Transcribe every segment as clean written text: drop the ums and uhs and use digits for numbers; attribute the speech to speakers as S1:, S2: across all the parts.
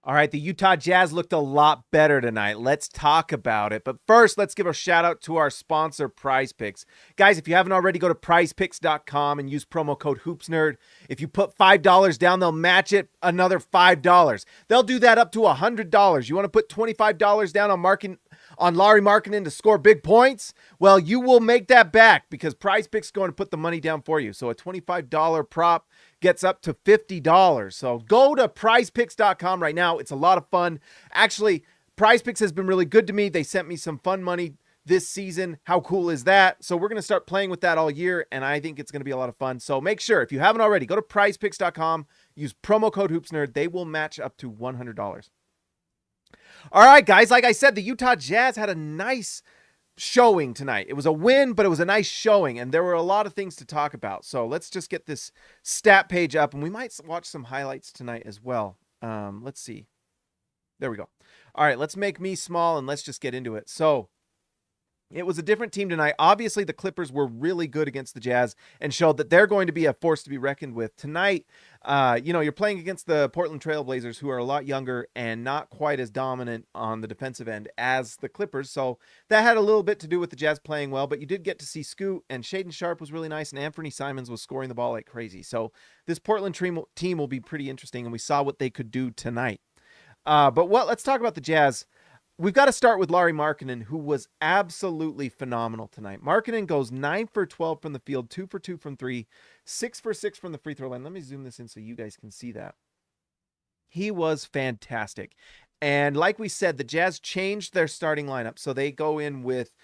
S1: All right, the Utah Jazz looked a lot better tonight. Let's talk about it. But first, let's give a shout out to our sponsor, Prize Picks. Guys, if you haven't already, go to prizepicks.com and use promo code HoopsNerd. If you put $5 down, they'll match it another $5. They'll do that up to $100. You want to put $25 down on Lauri Markkanen to score big points? Well, you will make that back because Prize Picks is going to put the money down for you. So a $25 prop gets up to $50. So go to prizepicks.com right now. It's a lot of fun. Actually, Prize Picks has been really good to me. They sent me some fun money this season. How cool is that? So we're going to start playing with that all year, and I think it's going to be a lot of fun. So make sure, if you haven't already, go to prizepicks.com, use promo code HoopsNerd. They will match up to $100. All right, guys, like I said, the Utah Jazz had a nice showing tonight. It was a win, but it was a nice showing, and there were a lot of things to talk about. So let's just get this stat page up, and we might watch some highlights tonight as well. Let's see. There we go. All right, let's make me small, and let's just get into it. So it was a different team tonight. Obviously, the Clippers were really good against the Jazz and showed that they're going to be a force to be reckoned with. Tonight, you're playing against the Portland Trail Blazers, who are a lot younger and not quite as dominant on the defensive end as the Clippers. So that had a little bit to do with the Jazz playing well, but you did get to see Scoot, and Shaedon Sharpe was really nice, and Anthony Simons was scoring the ball like crazy. So this Portland team will be pretty interesting, and we saw what they could do tonight. Let's talk about the Jazz. We've got to start with Lauri Markkanen, who was absolutely phenomenal tonight. Markkanen goes 9 for 12 from the field, 2 for 2 from 3, 6 for 6 from the free throw line. Let me zoom this in so you guys can see that. He was fantastic. And like we said, the Jazz changed their starting lineup. So they go in with,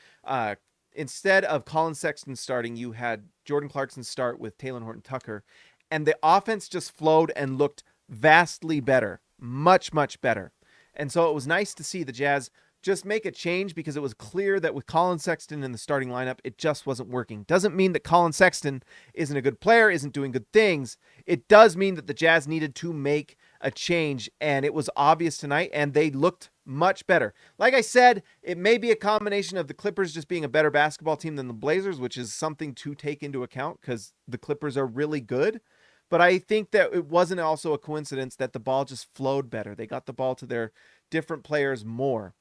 S1: instead of Colin Sexton starting, you had Jordan Clarkson start with Talen Horton-Tucker. And the offense just flowed and looked vastly better. Much, much better. And so it was nice to see the Jazz just make a change because it was clear that with Colin Sexton in the starting lineup, it just wasn't working. Doesn't mean that Colin Sexton isn't a good player, isn't doing good things. It does mean that the Jazz needed to make a change, and it was obvious tonight, and they looked much better. Like I said, it may be a combination of the Clippers just being a better basketball team than the Blazers, which is something to take into account because the Clippers are really good. But I think that it wasn't also a coincidence that the ball just flowed better. They got the ball to their different players more.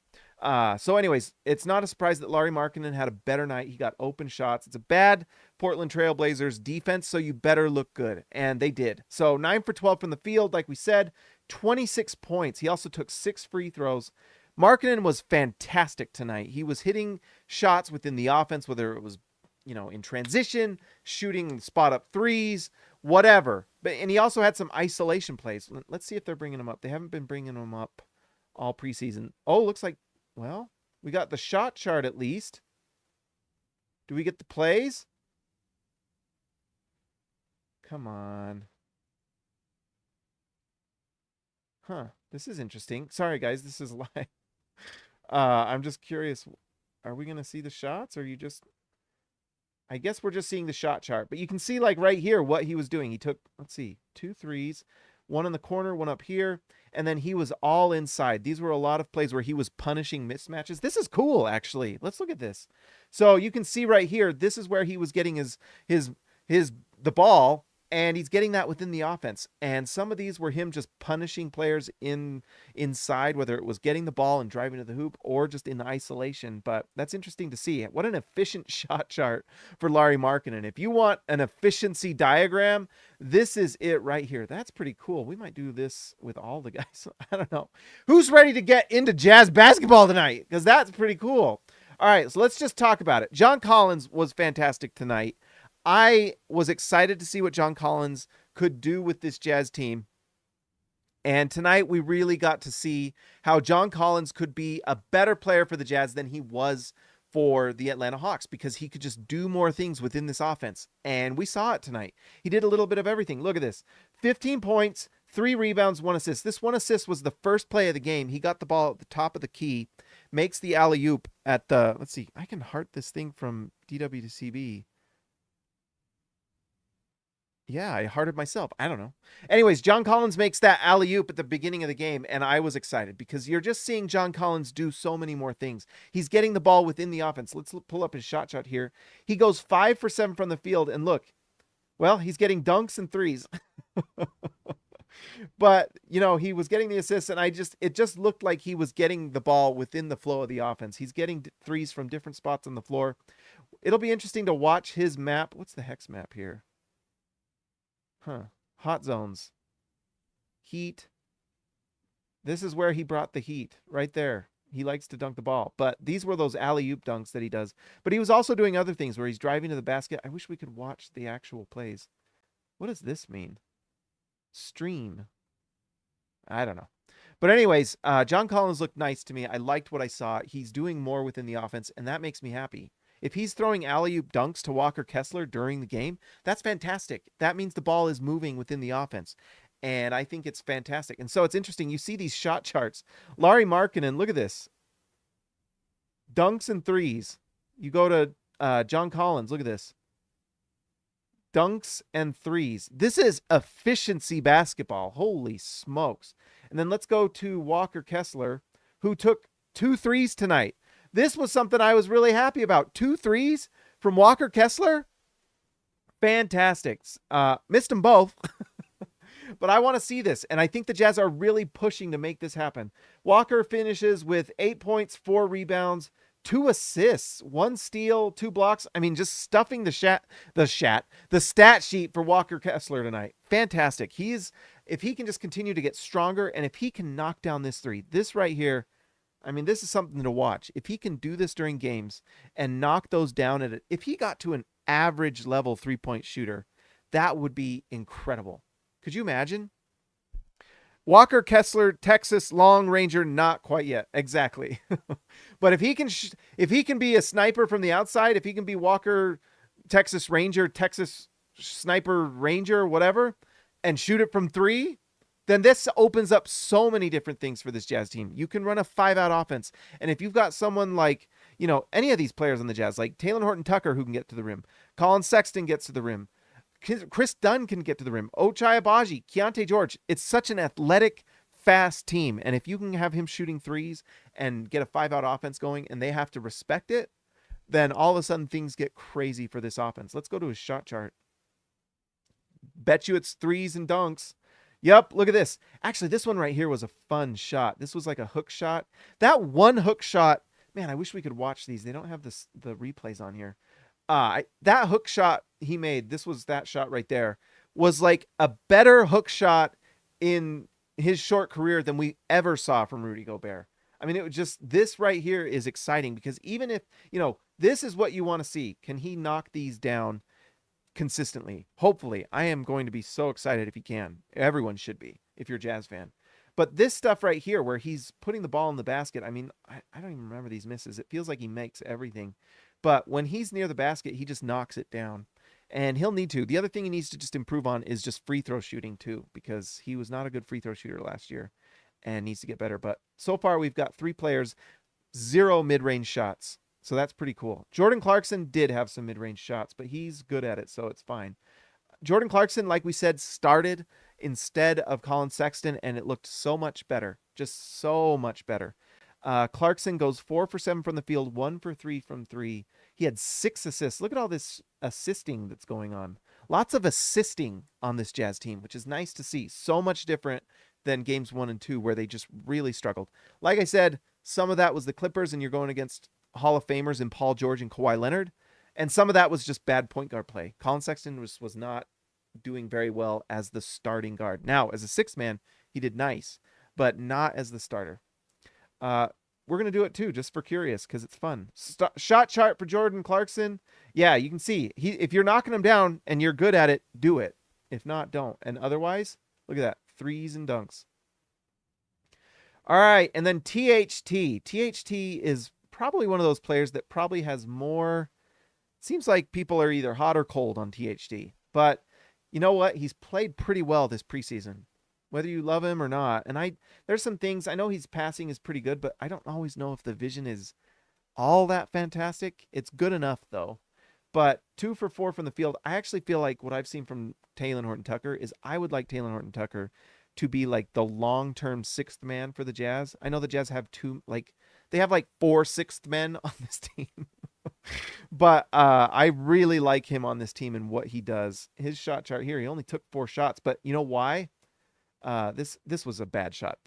S1: So anyways, it's not a surprise that Lauri Markkanen had a better night. He got open shots. It's a bad Portland Trail Blazers defense, so you better look good. And they did. So 9 for 12 from the field, like we said, 26 points. He also took 6 free throws. Markkanen was fantastic tonight. He was hitting shots within the offense, whether it was, in transition, shooting spot up threes, whatever. And he also had some isolation plays. Let's see if they're bringing him up. They haven't been bringing him up all preseason. Oh, looks like, we got the shot chart at least. Do we get the plays? Come on. Huh. This is interesting. Sorry, guys. This is live. I'm just curious. Are we going to see the shots, or I guess we're just seeing the shot chart, but you can see like right here what he was doing. He took, let's see, 2 threes, one in the corner, one up here, and then he was all inside. These were a lot of plays where he was punishing mismatches. This is cool, actually. Let's look at this. So you can see right here, this is where he was getting the ball, and he's getting that within the offense. And some of these were him just punishing players inside, whether it was getting the ball and driving to the hoop or just in isolation. But that's interesting to see. What an efficient shot chart for Lauri Markkanen. If you want an efficiency diagram, this is it right here. That's pretty cool. We might do this with all the guys. I don't know. Who's ready to get into Jazz basketball tonight? Because that's pretty cool. All right, so let's just talk about it. John Collins was fantastic tonight. I was excited to see what John Collins could do with this Jazz team. And tonight we really got to see how John Collins could be a better player for the Jazz than he was for the Atlanta Hawks, because he could just do more things within this offense. And we saw it tonight. He did a little bit of everything. Look at this. 15 points, 3 rebounds, 1 assist. This 1 assist was the first play of the game. He got the ball at the top of the key, makes the alley-oop at the, let's see, I can heart this thing from DW to CB. Yeah, I hearted myself. I don't know. Anyways, John Collins makes that alley-oop at the beginning of the game, and I was excited because you're just seeing John Collins do so many more things. He's getting the ball within the offense. Let's pull up his shot here. He goes 5 for 7 from the field, and look, well, he's getting dunks and threes. But, he was getting the assists, and it just looked like he was getting the ball within the flow of the offense. He's getting threes from different spots on the floor. It'll be interesting to watch his map. What's the hex map here? Hot zones. Heat. This is where he brought the heat, right there. He likes to dunk the ball. But these were those alley-oop dunks that he does. But he was also doing other things where he's driving to the basket. I wish we could watch the actual plays. What does this mean? Stream. I don't know. But anyways, John Collins looked nice to me. I liked what I saw. He's doing more within the offense, and that makes me happy. If he's throwing alley-oop dunks to Walker Kessler during the game, that's fantastic. That means the ball is moving within the offense. And I think it's fantastic. And so it's interesting. You see these shot charts. Lauri Markkanen, look at this. Dunks and threes. You go to John Collins. Look at this. Dunks and threes. This is efficiency basketball. Holy smokes. And then let's go to Walker Kessler, who took 2 threes tonight. This was something I was really happy about. 2 threes from Walker Kessler. Fantastic. Missed them both. But I want to see this, and I think the Jazz are really pushing to make this happen. Walker finishes with 8 points, 4 rebounds, 2 assists, 1 steal, 2 blocks. I mean, just stuffing the stat sheet for Walker Kessler tonight. Fantastic. If he can just continue to get stronger, and if he can knock down this 3, this right here, I mean, this is something to watch. If he can do this during games and knock those down if he got to an average level 3-point shooter, that would be incredible. Could you imagine? Walker Kessler, Texas Long Ranger, not quite yet. Exactly. But if he can be a sniper from the outside, if he can be Walker Texas Ranger, Texas Sniper Ranger, whatever, and shoot it from 3, then this opens up so many different things for this Jazz team. You can run a 5-out offense. And if you've got someone like, any of these players on the Jazz, like Taylor Horton-Tucker, who can get to the rim, Colin Sexton gets to the rim, Chris Dunn can get to the rim, Ochai Agbaji, Keyonte George. It's such an athletic, fast team. And if you can have him shooting threes and get a 5-out offense going and they have to respect it, then all of a sudden things get crazy for this offense. Let's go to his shot chart. Bet you it's threes and dunks. Yep, look at this. Actually, this one right here was a fun shot. This was like a hook shot. That one hook shot, man, I wish we could watch these. They don't have the replays on here. That hook shot he made, this was that shot right there, was like a better hook shot in his short career than we ever saw from Rudy Gobert. I mean, it was just, this right here is exciting because even if, this is what you want to see. Can he knock these down consistently? Hopefully. I am going to be so excited if he can. Everyone should be if you're a Jazz fan. But this stuff right here where he's putting the ball in the basket, I mean, I don't even remember these misses. It feels like he makes everything. But when he's near the basket, he just knocks it down. And he'll need to. The other thing he needs to just improve on is just free throw shooting too, because he was not a good free throw shooter last year and needs to get better. But so far we've got 3 players, 0 mid-range shots. So that's pretty cool. Jordan Clarkson did have some mid-range shots, but he's good at it, so it's fine. Jordan Clarkson, like we said, started instead of Colin Sexton, and it looked so much better. Just so much better. Clarkson goes 4 for 7 from the field, 1 for 3 from 3. He had 6 assists. Look at all this assisting that's going on. Lots of assisting on this Jazz team, which is nice to see. So much different than games 1 and 2 where they just really struggled. Like I said, some of that was the Clippers, and you're going against Hall of Famers in Paul George and Kawhi Leonard. And some of that was just bad point guard play. Colin Sexton was not doing very well as the starting guard. Now, as a 6th man, he did nice, but not as the starter. We're going to do it too, just for curious, because it's fun. Shot chart for Jordan Clarkson. Yeah, you can see. If you're knocking him down and you're good at it, do it. If not, don't. And otherwise, look at that. Threes and dunks. All right, and then THT. THT is probably one of those players that probably has more... Seems like people are either hot or cold on THT. But you know what? He's played pretty well this preseason, whether you love him or not. And there's some things, I know his passing is pretty good, but I don't always know if the vision is all that fantastic. It's good enough, though. But 2 for 4 from the field. I actually feel like what I've seen from Taylor Horton-Tucker is I would like Taylor Horton-Tucker to be like the long-term 6th man for the Jazz. I know the Jazz have 4 6th men on this team. But I really like him on this team and what he does. His shot chart here, he only took 4 shots. But you know why? This was a bad shot.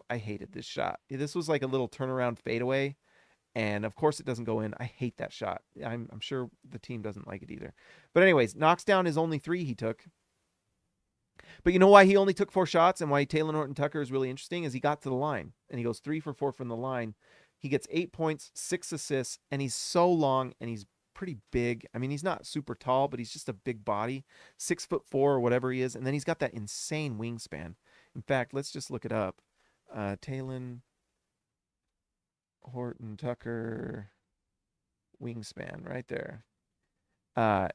S1: I hated this shot. This was like a little turnaround fadeaway, and of course it doesn't go in. I hate that shot. I'm sure the team doesn't like it either. But anyways, knocks down his only 3 he took. But you know why he only took 4 shots and why Taylor Horton Tucker is really interesting is he got to the line and he goes 3 for 4 from the line. He gets 8 points, 6 assists, and he's so long and he's pretty big. I mean, he's not super tall, but he's just a big body, 6'4" or whatever he is. And then he's got that insane wingspan. In fact, let's just look it up. Taylor Horton Tucker wingspan right there.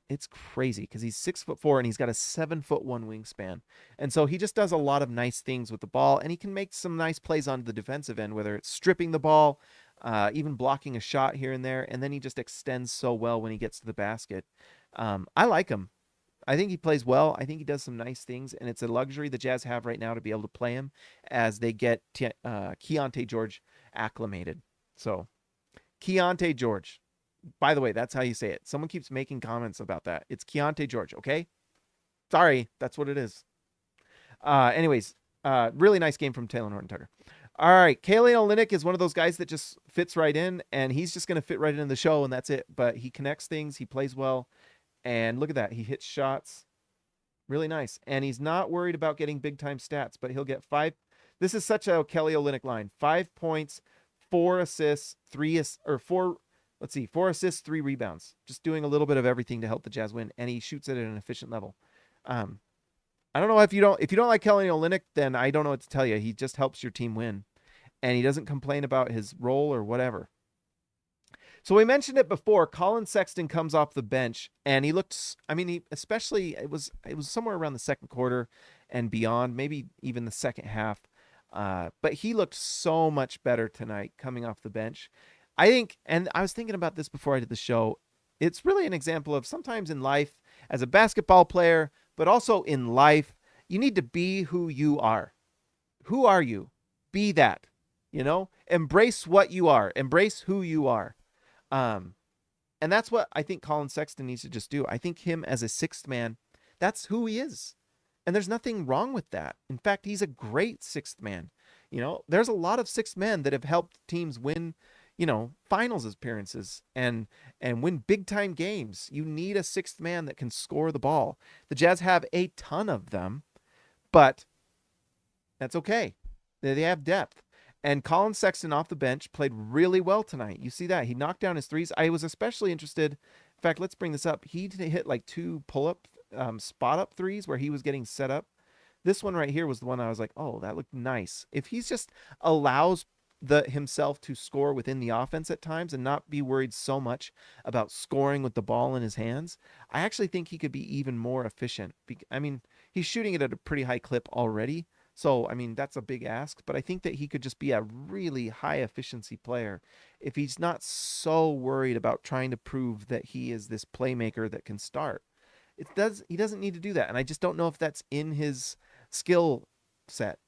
S1: It's crazy because he's 6'4" and he's got a 7'1" wingspan. And so he just does a lot of nice things with the ball, and he can make some nice plays on the defensive end, whether it's stripping the ball, even blocking a shot here and there. And then he just extends so well when he gets to the basket. I like him. I think he plays well. I think he does some nice things, and it's a luxury the Jazz have right now to be able to play him as they get Keyonte George acclimated. So Keyonte George. By the way, that's how you say it. Someone keeps making comments about that. It's Keyonte George, okay? Sorry, that's what it is. Anyways, really nice game from Taylor Horton Tucker. All right, Kelly Olynyk is one of those guys that just fits right in, and he's just going to fit right into the show, and that's it. But he connects things. He plays well. And look at that. He hits shots. Really nice. And he's not worried about getting big-time stats, but he'll get 5. This is such a Kelly Olynyk line. 5 points, 4 assists, 4 assists, 3 rebounds. Just doing a little bit of everything to help the Jazz win, and he shoots it at an efficient level. I don't know if you don't like Kelly Olynyk, then I don't know what to tell you. He just helps your team win, and he doesn't complain about his role or whatever. So we mentioned it before. Colin Sexton comes off the bench, and he looks. I mean, it was somewhere around the second quarter and beyond, maybe even the second half. But he looked so much better tonight coming off the bench. I think, and I was thinking about this before I did the show, it's really an example of sometimes in life, as a basketball player, but also in life, you need to be who you are. Who are you? Be that, embrace what you are, embrace who you are. And that's what I think Colin Sexton needs to just do. I think him as a sixth man, that's who he is. And there's nothing wrong with that. In fact, he's a great sixth man. There's a lot of sixth men that have helped teams win finals appearances and win big time games. You need a sixth man that can score the ball. The Jazz have a ton of them, but that's okay. They have depth. And Colin Sexton off the bench played really well tonight. You see that? He knocked down his threes. I was especially interested. In fact, let's bring this up. He hit like 2 pull-up, spot-up threes where he was getting set up. This one right here was the one I was like, oh, that looked nice. If he's just allows himself to score within the offense at times and not be worried so much about scoring with the ball in his hands, I actually think he could be even more efficient. I mean, he's shooting it at a pretty high clip already. So, I mean, that's a big ask, but I think that he could just be a really high efficiency player if he's not so worried about trying to prove that he is this playmaker that can start. He doesn't need to do that. And I just don't know if that's in his skill set.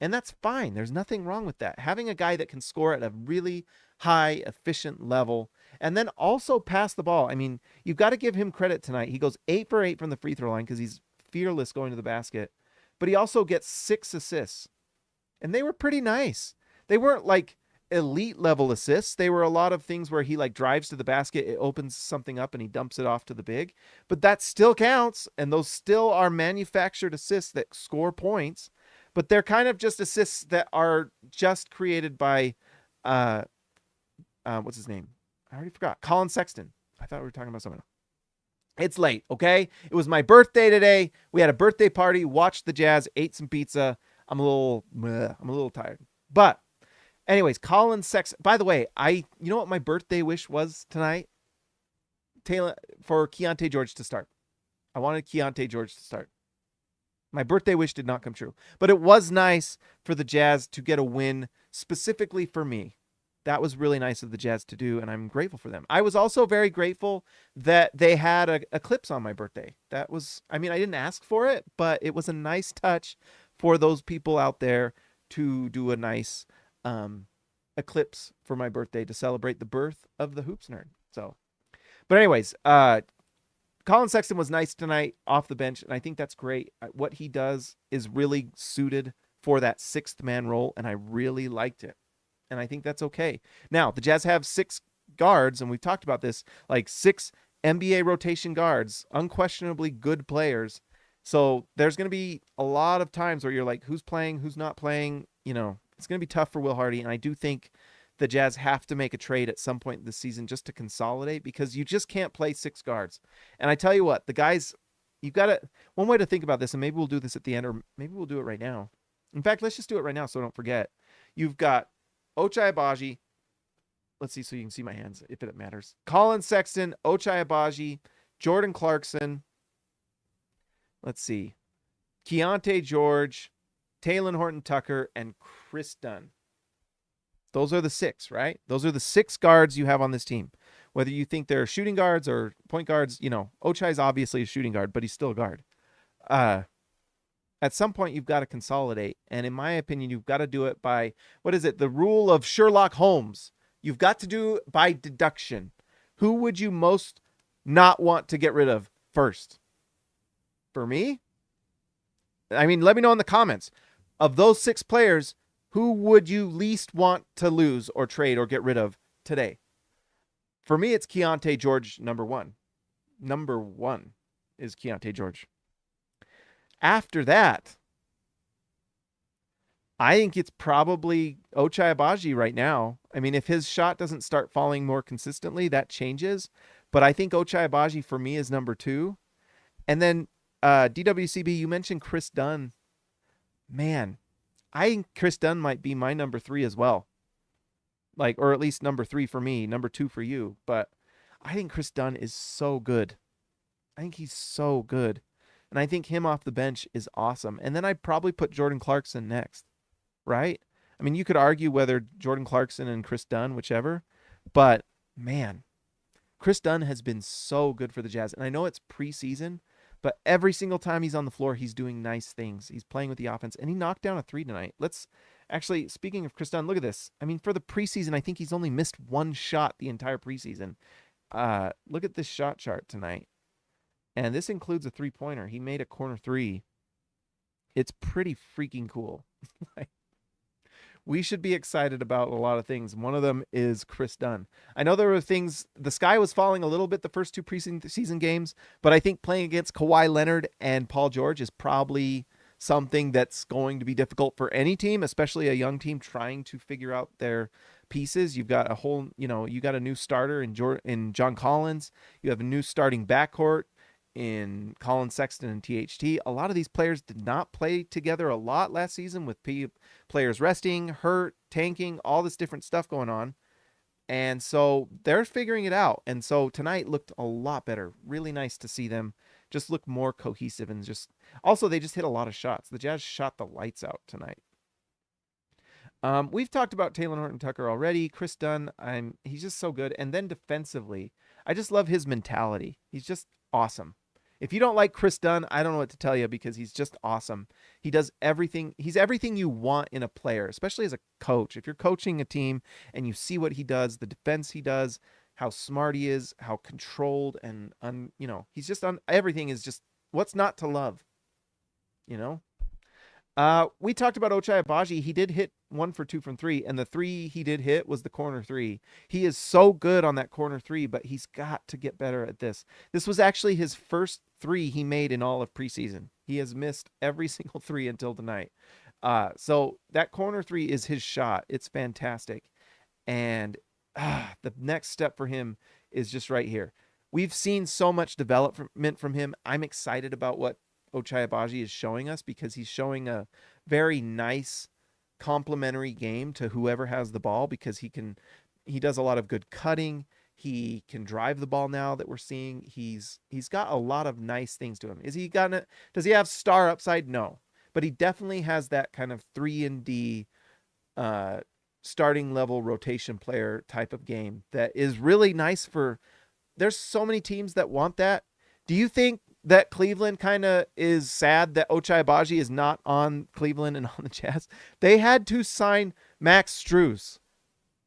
S1: And that's fine. There's nothing wrong with that. Having a guy that can score at a really high, efficient level and then also pass the ball. I mean, you've got to give him credit tonight. He goes 8 for 8 from the free throw line because he's fearless going to the basket. But he also gets 6 assists. And they were pretty nice. They weren't like elite level assists. They were a lot of things where he like drives to the basket, it opens something up and he dumps it off to the big. But that still counts. And those still are manufactured assists that score points. But they're kind of just assists that are just created by, what's his name? I already forgot. Colin Sexton. I thought we were talking about someone else. It's late, okay? It was my birthday today. We had a birthday party, watched the Jazz, ate some pizza. I'm a little tired. But anyways, Colin Sexton. By the way, you know what my birthday wish was tonight? For Keyonte George to start. I wanted Keyonte George to start. My birthday wish did not come true. But it was nice for the Jazz to get a win specifically for me. That was really nice of the Jazz to do, and I'm grateful for them. I was also very grateful that they had a eclipse on my birthday. That was, I mean, I didn't ask for it, but it was a nice touch for those people out there to do a nice eclipse for my birthday to celebrate the birth of the Hoops Nerd. So, but anyways, Colin Sexton was nice tonight off the bench, and I think that's great. What he does is really suited for that sixth man role, and I really liked it. And I think that's okay. Now, the Jazz have 6 guards, and we've talked about this, like 6 NBA rotation guards, unquestionably good players. So there's going to be a lot of times where you're like, who's playing, who's not playing? It's going to be tough for Will Hardy, and I do think the Jazz have to make a trade at some point this season just to consolidate, because you just can't play 6 guards. And I tell you what, the guys, you've got to, one way to think about this, and maybe we'll do this at the end, or maybe we'll do it right now. In fact, let's just do it right now so I don't forget. You've got Ochai Agbaji. Let's see so you can see my hands if it matters. Colin Sexton, Ochai Agbaji, Jordan Clarkson. Let's see. Keyonte George, Talen Horton-Tucker, and Chris Dunn. Those are the 6, right? Those are the 6 guards you have on this team. Whether you think they're shooting guards or point guards, Ochai is obviously a shooting guard, but he's still a guard. At some point, you've got to consolidate. And in my opinion, you've got to do it by, the rule of Sherlock Holmes. You've got to do it by deduction. Who would you most not want to get rid of first? For me? I mean, let me know in the comments. Of those 6 players, who would you least want to lose or trade or get rid of today? For me, it's Keyonte George, number 1. Number 1 is Keyonte George. After that, I think it's probably Ochai Agbaji right now. I mean, if his shot doesn't start falling more consistently, that changes. But I think Ochai Agbaji for me is number 2. And then DWCB, you mentioned Chris Dunn. Man, I think Chris Dunn might be my number 3 as well. Or at least number 3 for me, number 2 for you. But I think Chris Dunn is so good. I think he's so good. And I think him off the bench is awesome. And then I'd probably put Jordan Clarkson next, right? I mean, you could argue whether Jordan Clarkson and Chris Dunn, whichever. But, man, Chris Dunn has been so good for the Jazz. And I know it's preseason, but every single time he's on the floor, he's doing nice things. He's playing with the offense, and he knocked down a 3 tonight. Actually, speaking of Chris Dunn, look at this. I mean, for the preseason, I think he's only missed 1 shot the entire preseason. Look at this shot chart tonight. And this includes a 3-pointer. He made a corner 3. It's pretty freaking cool. We should be excited about a lot of things. One of them is Chris Dunn. I know there were things, the sky was falling a little bit the first 2 preseason games, but I think playing against Kawhi Leonard and Paul George is probably something that's going to be difficult for any team, especially a young team trying to figure out their pieces. You've got you got a new starter in John Collins. You have a new starting backcourt in Colin Sexton and THT. A lot of these players did not play together a lot last season, with players resting, hurt, tanking, all this different stuff going on. And so they're figuring it out. And so tonight looked a lot better. Really nice to see them just look more cohesive, and they just hit a lot of shots. The Jazz shot the lights out tonight. We've talked about Talen Horton-Tucker already. Chris Dunn, he's just so good. And then defensively, I just love his mentality. He's just awesome. If you don't like Chris Dunn, I don't know what to tell you, because he's just awesome. He does everything. He's everything you want in a player, especially as a coach. If you're coaching a team and you see what he does, the defense he does, how smart he is, how controlled, and he's just on everything is just what's not to love. We talked about Ochai Agbaji. He did hit 1 for 2 from 3, and the 3 he did hit was the corner 3. He is so good on that corner 3, but he's got to get better at this. This was actually his first 3 he made in all of preseason. He has missed every single 3 until tonight. So that corner 3 is his shot. It's fantastic. And the next step for him is just right here. We've seen so much development from him. I'm excited about what Ochai Agbaji is showing us, because he's showing a very nice complementary game to whoever has the ball, because he does a lot of good cutting. He can drive the ball now that we're seeing. He's got a lot of nice things to him. Does he have star upside? No, but he definitely has that kind of 3-and-D starting level rotation player type of game that is really nice there's so many teams that want that. Do you think that Cleveland kind of is sad that Ochai Agbaji is not on Cleveland and on the Jazz? They had to sign Max Strus,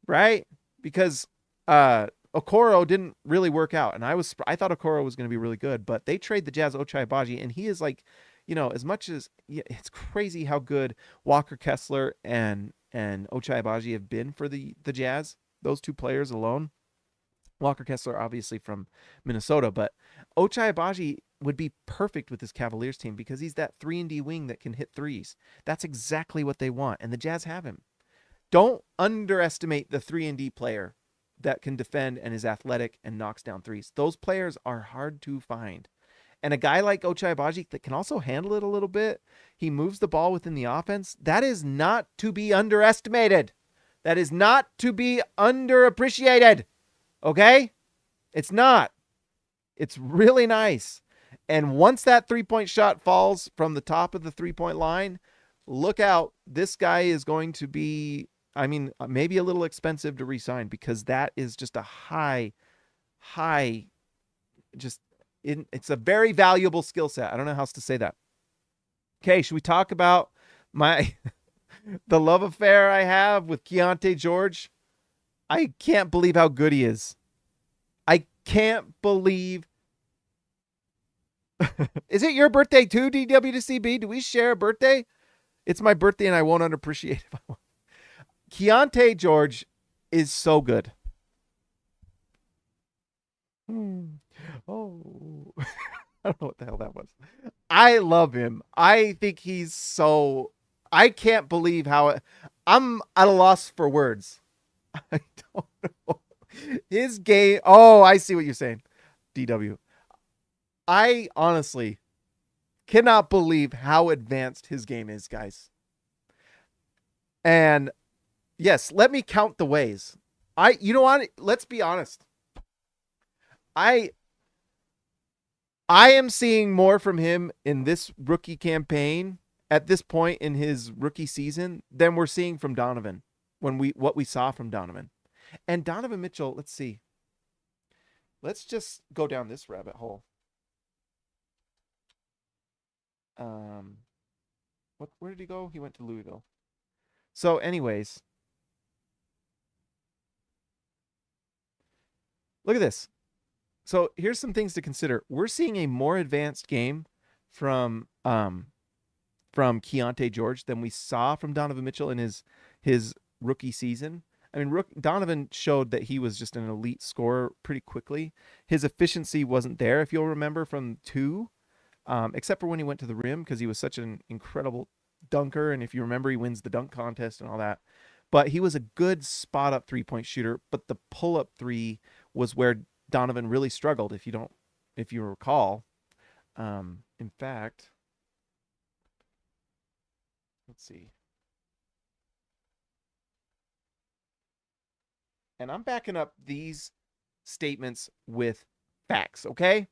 S1: right? Because Ochai Okoro didn't really work out, and I thought Okoro was going to be really good, but they trade the Jazz Ochai Agbaji, and he is like, as much as it's crazy how good Walker Kessler and Ochai Agbaji have been for the Jazz. Those two players alone. Walker Kessler, obviously from Minnesota, but Ochai Agbaji would be perfect with this Cavaliers team because he's that 3-and-D wing that can hit threes. That's exactly what they want, and the Jazz have him. Don't underestimate the 3-and-D player that can defend and is athletic and knocks down threes. Those players are hard to find. And a guy like Ochai Agbaji that can also handle it a little bit, he moves the ball within the offense, that is not to be underestimated. That is not to be underappreciated. Okay? It's not. It's really nice. And once that three-point shot falls from the top of the three-point line, look out. This guy is going to be, maybe a little expensive to re-sign because that is just a it's a very valuable skill set. I don't know how else to say that. Okay, should we talk about the love affair I have with Keyonte George? I can't believe how good he is. I can't believe. Is it your birthday too, DWCB? Do we share a birthday? It's my birthday and I won't underappreciate it. Keyonte George is so good. Oh, I don't know what the hell that was. I love him. I think he's so. I can't believe how. I'm at a loss for words. I don't know. His game. Oh, I see what you're saying, DW. I honestly cannot believe how advanced his game is, guys. And yes, let me count the ways. You know what? Let's be honest. I am seeing more from him in this rookie campaign at this point in his rookie season than we're seeing from Donovan what we saw from Donovan. And Donovan Mitchell, let's see. Let's just go down this rabbit hole. Where did he go? He went to Louisville. So anyways, look at this. So here's some things to consider. We're seeing a more advanced game from Keyonte George than we saw from Donovan Mitchell in his rookie season. I mean, Donovan showed that he was just an elite scorer pretty quickly. His efficiency wasn't there, if you'll remember, from 2, except for when he went to the rim because he was such an incredible dunker. And if you remember, he wins the dunk contest and all that. But he was a good spot-up three-point shooter. But the pull-up three was where Donovan really struggled, if you recall. In fact, let's see. And I'm backing up these statements with facts, okay?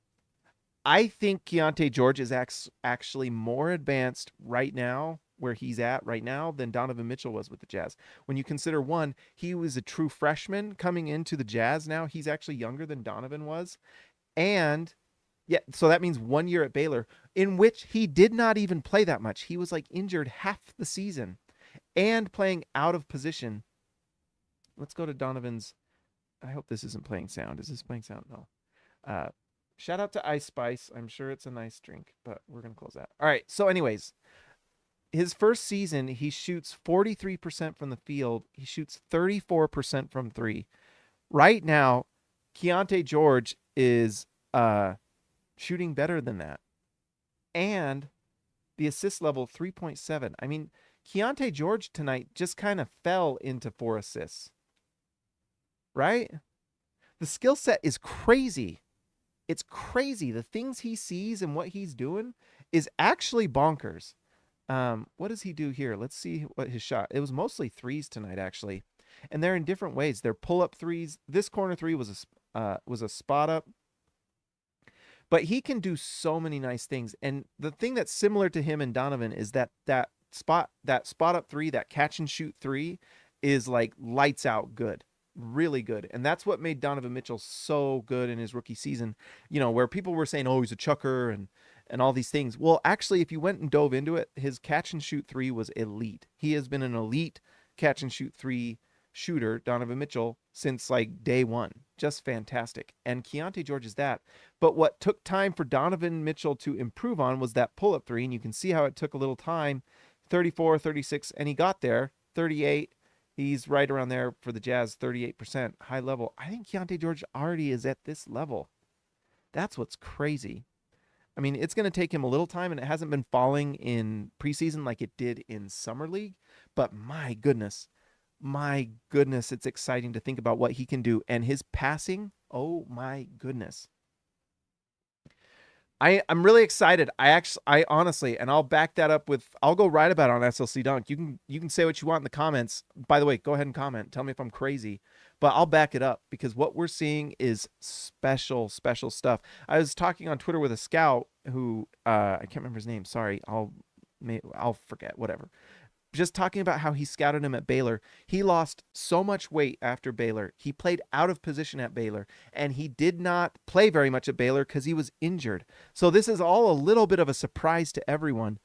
S1: I think Keyonte George is actually more advanced right now, where he's at right now, than Donovan Mitchell was with the Jazz. When you consider, one, he was a true freshman coming into the Jazz now. He's actually younger than Donovan was. And, yeah, so that means 1 year at Baylor, in which he did not even play that much. He was, injured half the season and playing out of position. Let's go to Donovan's. I hope this isn't playing sound. Is this playing sound? No. Shout out to Ice Spice. I'm sure it's a nice drink, but we're going to close that. All right. So anyways, his first season, he shoots 43% from the field. He shoots 34% from 3. Right now, Keyonte George is shooting better than that. And the assist level, 3.7. I mean, Keyonte George tonight just kind of fell into 4 assists. Right? The skill set is crazy. It's crazy. The things he sees and what he's doing is actually bonkers. What does he do here? Let's see what his shot. It was mostly threes tonight, actually. And they're in different ways. They're pull-up threes. This corner three was a spot up. But he can do so many nice things. And the thing that's similar to him and Donovan is that spot up three, that catch and shoot three, is like lights out good. Really good. And that's what made Donovan Mitchell so good in his rookie season, where people were saying, oh, he's a chucker and all these things. Well, actually, if you went and dove into it, his catch and shoot three was elite. He has been an elite catch and shoot three shooter, Donovan Mitchell, since like day one. Just fantastic. And Keyonte George is that. But what took time for Donovan Mitchell to improve on was that pull-up three. And you can see how it took a little time, 34, 36, and he got there, 38. He's right around there for the Jazz, 38%, high level. I think Keyonte George already is at this level. That's what's crazy. I mean, it's going to take him a little time, and it hasn't been falling in preseason like it did in Summer League. But my goodness, it's exciting to think about what he can do. And his passing, oh my goodness. I'm really excited. I honestly, and I'll back that up with, I'll go right about it on SLC Dunk. You can say what you want in the comments. By the way, go ahead and comment. Tell me if I'm crazy, but I'll back it up because what we're seeing is special stuff. I was talking on Twitter with a scout who I can't remember his name. Sorry, I'll forget. Whatever. Just talking about how he scouted him at Baylor. He lost so much weight after Baylor. He played out of position at Baylor, and he did not play very much at Baylor because he was injured. So this is all a little bit of a surprise to everyone.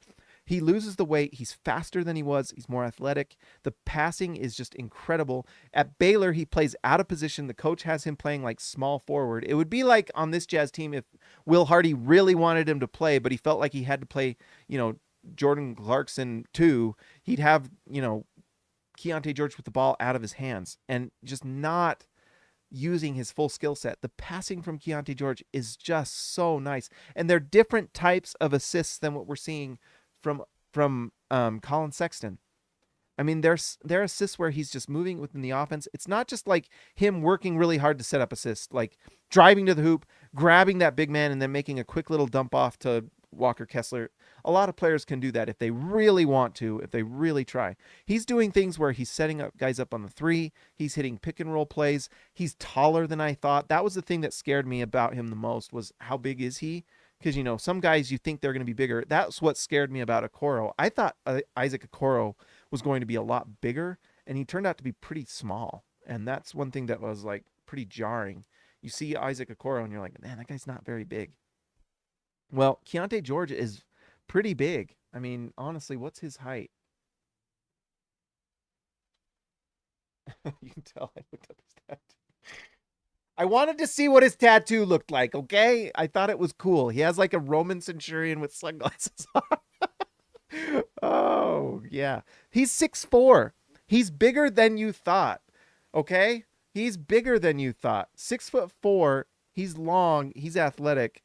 S1: He loses the weight. He's faster than he was. He's more athletic. The passing is just incredible. At Baylor, he plays out of position. The coach has him playing like small forward. It would be like on this Jazz team if Will Hardy really wanted him to play, but he felt like he had to play, Jordan Clarkson too. He'd have, Keyonte George with the ball out of his hands and just not using his full skill set. The passing from Keyonte George is just so nice. And they're different types of assists than what we're seeing from Colin Sexton. I mean, there are assists where he's just moving within the offense. It's not just like him working really hard to set up assists, like driving to the hoop, grabbing that big man, and then making a quick little dump off to Walker Kessler. A lot of players can do that if they really want to, if they really try. He's doing things where he's setting up guys up on the three. He's hitting pick and roll plays. He's taller than I thought. That was the thing that scared me about him the most was how big is he? Because, some guys you think they're going to be bigger. That's what scared me about Okoro. I thought Isaac Okoro was going to be a lot bigger, and he turned out to be pretty small. And that's one thing that was like pretty jarring. You see Isaac Okoro, and you're like, man, that guy's not very big. Well, Keyonte George is pretty big. I mean, honestly, what's his height? You can tell I looked up his tattoo. I wanted to see what his tattoo looked like, okay? I thought it was cool. He has like a Roman centurion with sunglasses on. Oh, yeah. He's 6'4". He's bigger than you thought, okay? He's bigger than you thought. 6'4". He's long. He's athletic.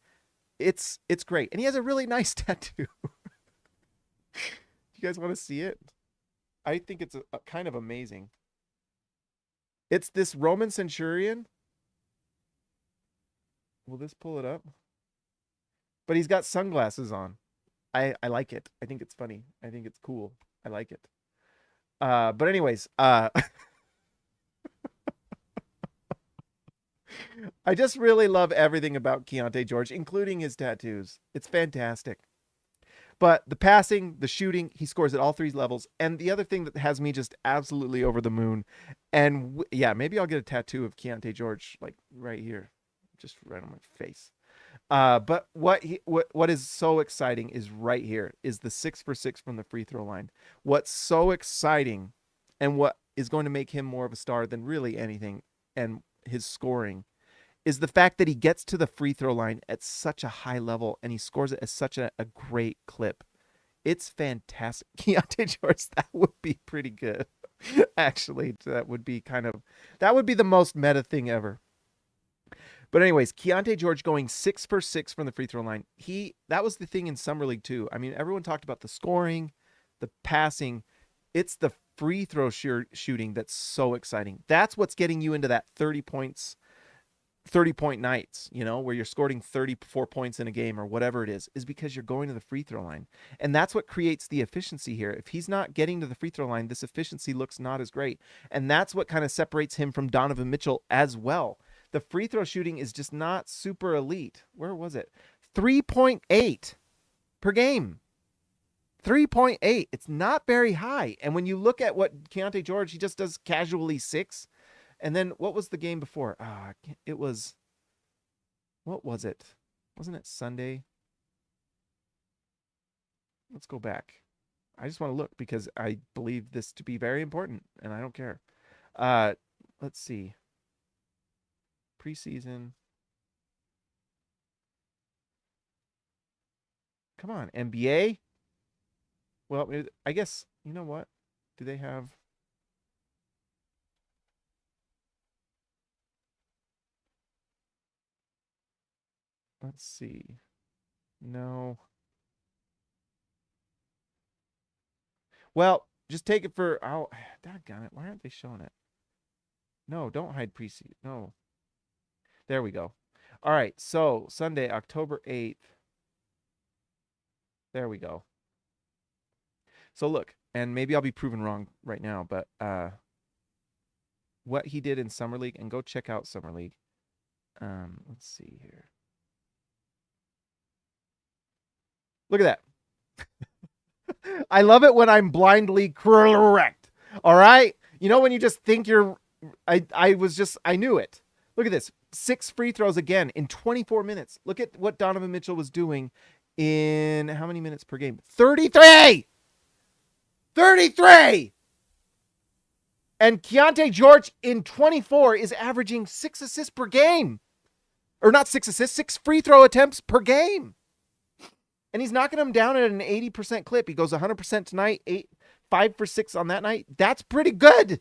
S1: It's great. And he has a really nice tattoo. You guys want to see it? I think it's a kind of amazing. It's this Roman centurion. Will this pull it up? But he's got sunglasses on. I like it. I think it's funny. I think it's cool. I like it. But anyways, I just really love everything about Keyonte George, including his tattoos. It's fantastic. But the passing, the shooting, he scores at all three levels. And the other thing that has me just absolutely over the moon, and yeah, maybe I'll get a tattoo of Keyonte George like right here, just right on my face. But what is so exciting is right here is the 6 for 6 from the free throw line. What's so exciting, and what is going to make him more of a star than really anything, and his scoring, is the fact that he gets to the free throw line at such a high level and he scores it at such a great clip. It's fantastic. Keyonte George, that would be pretty good. Actually, that would be the most meta thing ever. But anyways, Keyonte George going 6 for 6 from the free throw line. That was the thing in Summer League too. I mean, everyone talked about the scoring, the passing. It's the free throw shooting that's so exciting. That's what's getting you into that 30-point nights, where you're scoring 34 points in a game or whatever it is because you're going to the free throw line. And that's what creates the efficiency here. If he's not getting to the free throw line, this efficiency looks not as great. And that's what kind of separates him from Donovan Mitchell as well. The free throw shooting is just not super elite. Where was it? 3.8 per game. 3.8. It's not very high. And when you look at what Keyonte George, he just does casually 6. And then what was the game before? What was it? Wasn't it Sunday? Let's go back. I just want to look because I believe this to be very important and I don't care. Let's see. Preseason. Come on, NBA. Well, I guess, you know what? Do they have? Let's see. No. Well, just take it for, oh, doggone it. Why aren't they showing it? No, don't hide preseason. No. There we go. All right. So Sunday, October 8th. There we go. So look, and maybe I'll be proven wrong right now, but what he did in Summer League, and go check out Summer League. Let's see here. Look at that. I love it when I'm blindly correct. All right? You know when you just think you're I knew it. Look at this. 6 free throws again in 24 minutes. Look at what Donovan Mitchell was doing in how many minutes per game? 33! 33! And Keyonte George in 24 is averaging 6 assists per game. Or not 6 assists, 6 free throw attempts per game. And he's knocking them down at an 80% clip. He goes 100% tonight, 5 for 6 on that night. That's pretty good.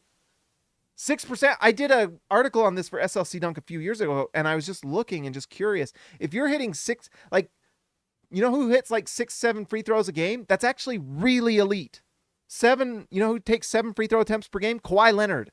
S1: 6%. I did an article on this for SLC Dunk a few years ago, and I was just looking and just curious. If you're hitting 6, like, you know who hits like 6, 7 free throws a game? That's actually really elite. 7, you know who takes 7 free throw attempts per game? Kawhi Leonard.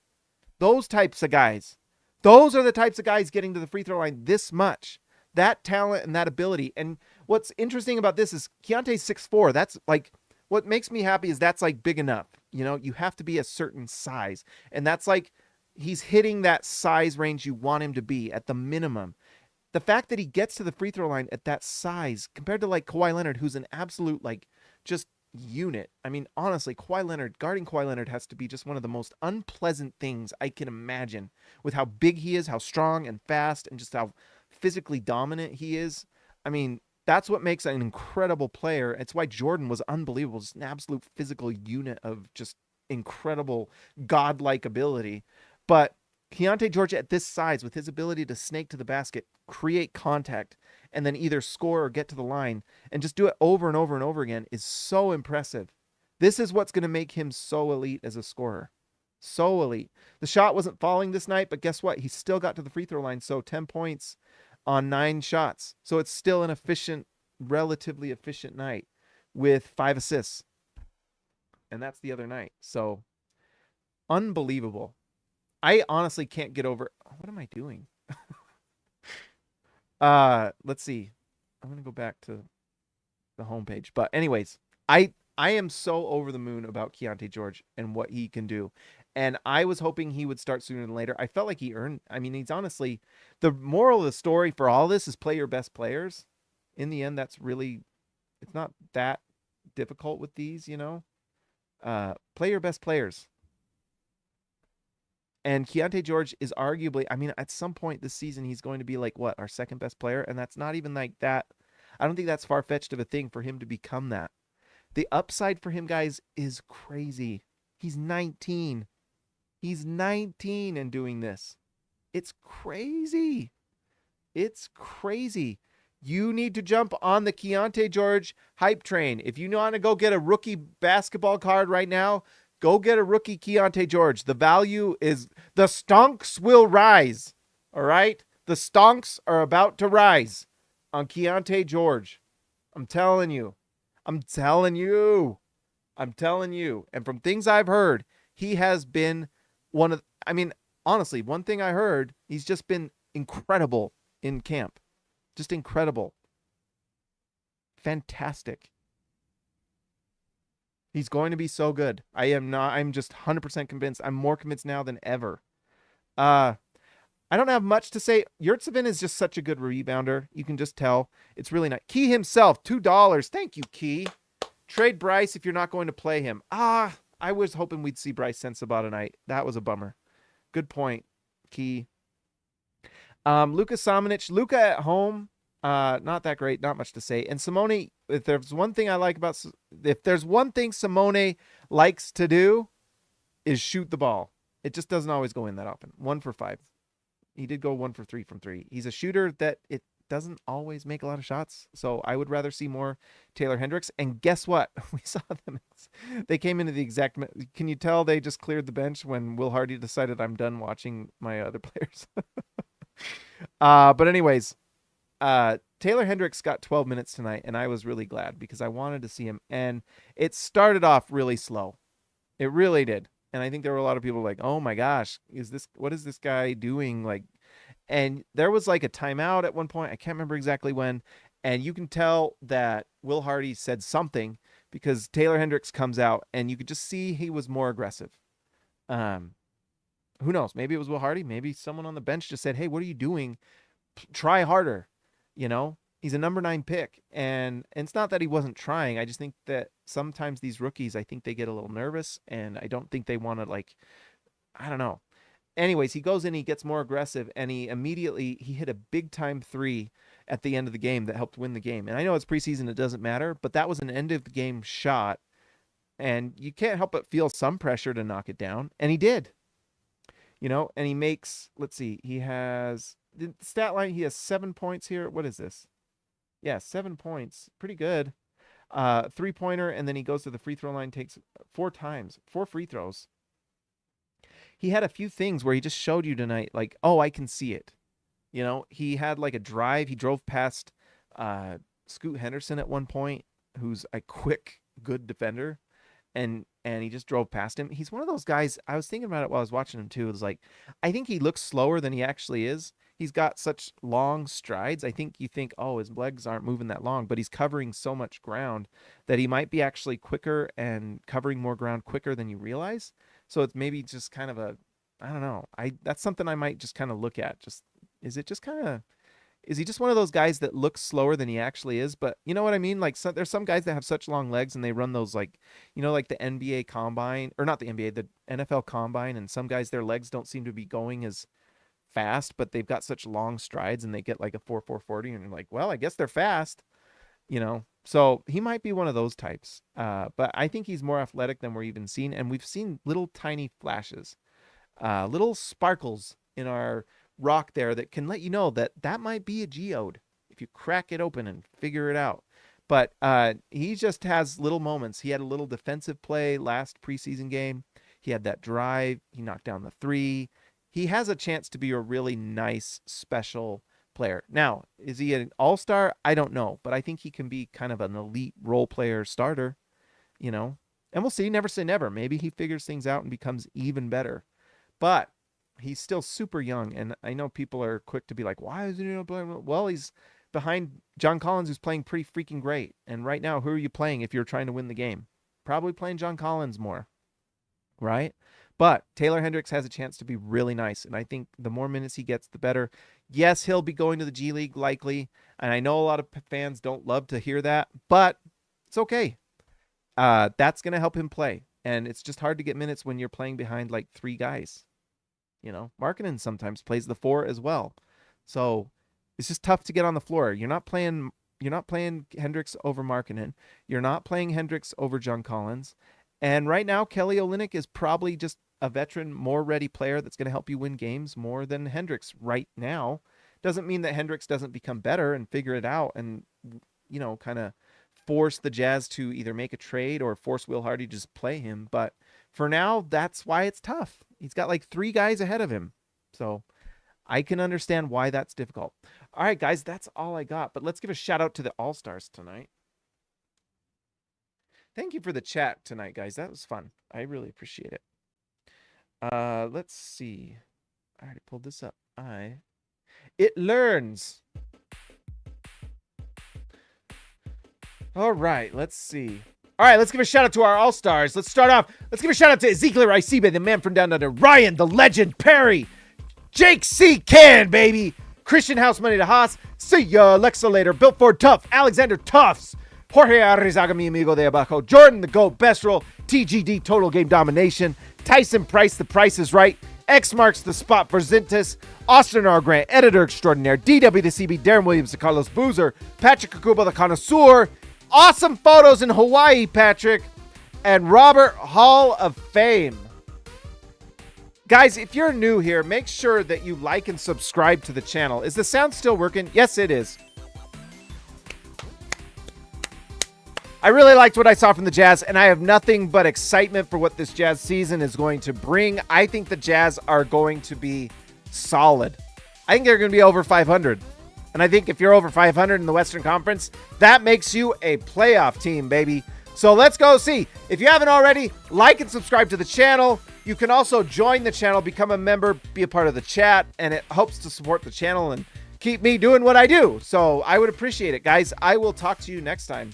S1: Those types of guys. Those are the types of guys getting to the free throw line this much. That talent and that ability. And what's interesting about this is Keyonte's 6'4". That's like, what makes me happy is that's like big enough. You know, you have to be a certain size. And that's like, he's hitting that size range you want him to be at the minimum. The fact that he gets to the free throw line at that size compared to like Kawhi Leonard, who's an absolute like just unit. I mean, honestly, guarding Kawhi Leonard has to be just one of the most unpleasant things I can imagine with how big he is, how strong and fast, and just how physically dominant he is. I mean, that's what makes an incredible player. It's why Jordan was unbelievable, just an absolute physical unit of just incredible godlike ability. But Keyonte George at this size, with his ability to snake to the basket, create contact, and then either score or get to the line, and just do it over and over and over again, is so impressive. This is what's going to make him so elite as a scorer. So elite. The shot wasn't falling this night, but guess what? He still got to the free throw line, so 10 points on 9 shots. So it's still an efficient, relatively efficient night with 5 assists. And that's the other night. So unbelievable. I honestly can't get over. What am I doing? Let's see. I'm going to go back to the homepage. But anyways, I am so over the moon about Keyonte George and what he can do. And I was hoping he would start sooner than later. I felt like he earned. I mean, he's honestly, the moral of the story for all this is play your best players. In the end, that's really, it's not that difficult with these, you know. Play your best players. And Keyonte George is arguably, I mean, at some point this season, he's going to be like, what, our second best player? And that's not even like that. I don't think that's far-fetched of a thing for him to become that. The upside for him, guys, is crazy. He's 19. He's 19 and doing this. It's crazy. It's crazy. You need to jump on the Keyonte George hype train. If you want to go get a rookie basketball card right now, go get a rookie Keyonte George. The value is, the stonks will rise. All right? The stonks are about to rise on Keyonte George. I'm telling you. I'm telling you. I'm telling you. And from things I've heard, he has been one of, I mean, honestly, one thing I heard, he's just been incredible in camp. Just incredible. Fantastic. He's going to be so good. I'm just 100% convinced. I'm more convinced now than ever. I don't have much to say. Yurtsevin is just such a good rebounder. You can just tell. It's really nice. Key himself, $2. Thank you, Key. Trade Bryce if you're not going to play him. I was hoping we'd see Bryce Sensabaugh tonight. That was a bummer. Good point, Key. Luka Samanic. Luka at home, not that great. Not much to say. And Simone, if there's one thing Simone likes to do, is shoot the ball. It just doesn't always go in that often. 1 for 5. He did go 1 for 3 from 3. He's a shooter that it doesn't always make a lot of shots. So I would rather see more Taylor Hendricks. And guess what? We saw them. They came into the exact. Can you tell they just cleared the bench when Will Hardy decided I'm done watching my other players? But anyways, Taylor Hendricks got 12 minutes tonight, and I was really glad because I wanted to see him. And it started off really slow. It really did. And I think there were a lot of people like, oh my gosh, what is this guy doing? Like, and there was like a timeout at one point. I can't remember exactly when. And you can tell that Will Hardy said something because Taylor Hendricks comes out and you could just see he was more aggressive. Who knows? Maybe it was Will Hardy. Maybe someone on the bench just said, hey, what are you doing? Try harder. You know, he's a number 9 pick. And it's not that he wasn't trying. I just think that sometimes these rookies, I think they get a little nervous and I don't think they want to, like, I don't know. Anyways, he goes in, he gets more aggressive, and he hit a big time 3 at the end of the game that helped win the game. And I know it's preseason, it doesn't matter, but that was an end of the game shot. And you can't help but feel some pressure to knock it down. And he did, you know, and he makes, let's see, he has the stat line. He has 7 points here. What is this? Yeah, 7 points. Pretty good. 3-pointer. And then he goes to the free throw line, takes 4 free throws. He had a few things where he just showed you tonight, like, oh, I can see it. You know, he had like a drive. He drove past Scoot Henderson at one point, who's a quick, good defender. And he just drove past him. He's one of those guys. I was thinking about it while I was watching him too. It was like, I think he looks slower than he actually is. He's got such long strides. I think you think, oh, his legs aren't moving that long, but he's covering so much ground that he might be actually quicker and covering more ground quicker than you realize. So it's maybe just kind of a, I don't know. That's something I might just kind of look at. Is he just one of those guys that looks slower than he actually is? But you know what I mean? Like, there's some guys that have such long legs and they run those, like, you know, like the NBA combine, or not the NBA, the NFL combine. And some guys, their legs don't seem to be going as fast, but they've got such long strides and they get like a 4.40 and you're like, well, I guess they're fast, you know? So he might be one of those types. But I think he's more athletic than we're even seen. And we've seen little tiny flashes, little sparkles in our rock there that can let you know that might be a geode if you crack it open and figure it out. But he just has little moments. He had a little defensive play last preseason game. He had that drive. He knocked down the 3. He has a chance to be a really nice, special player. Now, is he an all-star? I don't know, but I think he can be kind of an elite role player starter, you know, and we'll see. Never say never. Maybe he figures things out and becomes even better, but he's still super young. And I know people are quick to be like, why is he not playing? Well, he's behind John Collins, who's playing pretty freaking great. And right now, who are you playing if you're trying to win the game? Probably playing John Collins more, right? But Taylor Hendricks has a chance to be really nice, and I think the more minutes he gets, the better. Yes, he'll be going to the G League likely, and I know a lot of fans don't love to hear that, but it's okay. That's going to help him play, and it's just hard to get minutes when you're playing behind like 3 guys. You know, Markkanen sometimes plays the 4 as well, so it's just tough to get on the floor. You're not playing Hendricks over Markkanen. You're not playing Hendricks over John Collins. And right now, Kelly Olynyk is probably just a veteran, more ready player that's going to help you win games more than Hendricks right now. Doesn't mean that Hendricks doesn't become better and figure it out and, you know, kind of force the Jazz to either make a trade or force Will Hardy to just play him. But for now, that's why it's tough. He's got like 3 guys ahead of him. So I can understand why that's difficult. All right, guys, that's all I got. But let's give a shout out to the All-Stars tonight. Thank you for the chat tonight, guys. That was fun. I really appreciate it. Let's see. I already pulled this up. It learns. All right, let's see. All right, let's give a shout out to our All-Stars. Let's start off. Let's give a shout out to Ezekiel Isibe, the man from down under. Ryan, the legend, Perry. Jake C. Can, baby. Christian House Money to Haas. See ya, Alexa later. Built for Tough. Alexander Tufts. Jorge Arrizaga, mi amigo de abajo. Jordan, the GOAT, best roll. TGD, total game domination. Tyson Price, the price is right. X marks the spot for Zintis. Austin R. Grant, editor extraordinaire. DW, the CB. Darren Williams, the Carlos Boozer. Patrick Kakuba, the connoisseur. Awesome photos in Hawaii, Patrick. And Robert, Hall of Fame. Guys, if you're new here, make sure that you like and subscribe to the channel. Is the sound still working? Yes, it is. I really liked what I saw from the Jazz, and I have nothing but excitement for what this Jazz season is going to bring. I think the Jazz are going to be solid. I think they're going to be over 500. And I think if you're over 500 in the Western Conference, that makes you a playoff team, baby. So let's go see. If you haven't already, like and subscribe to the channel. You can also join the channel, become a member, be a part of the chat, and it helps to support the channel and keep me doing what I do. So I would appreciate it, guys. I will talk to you next time.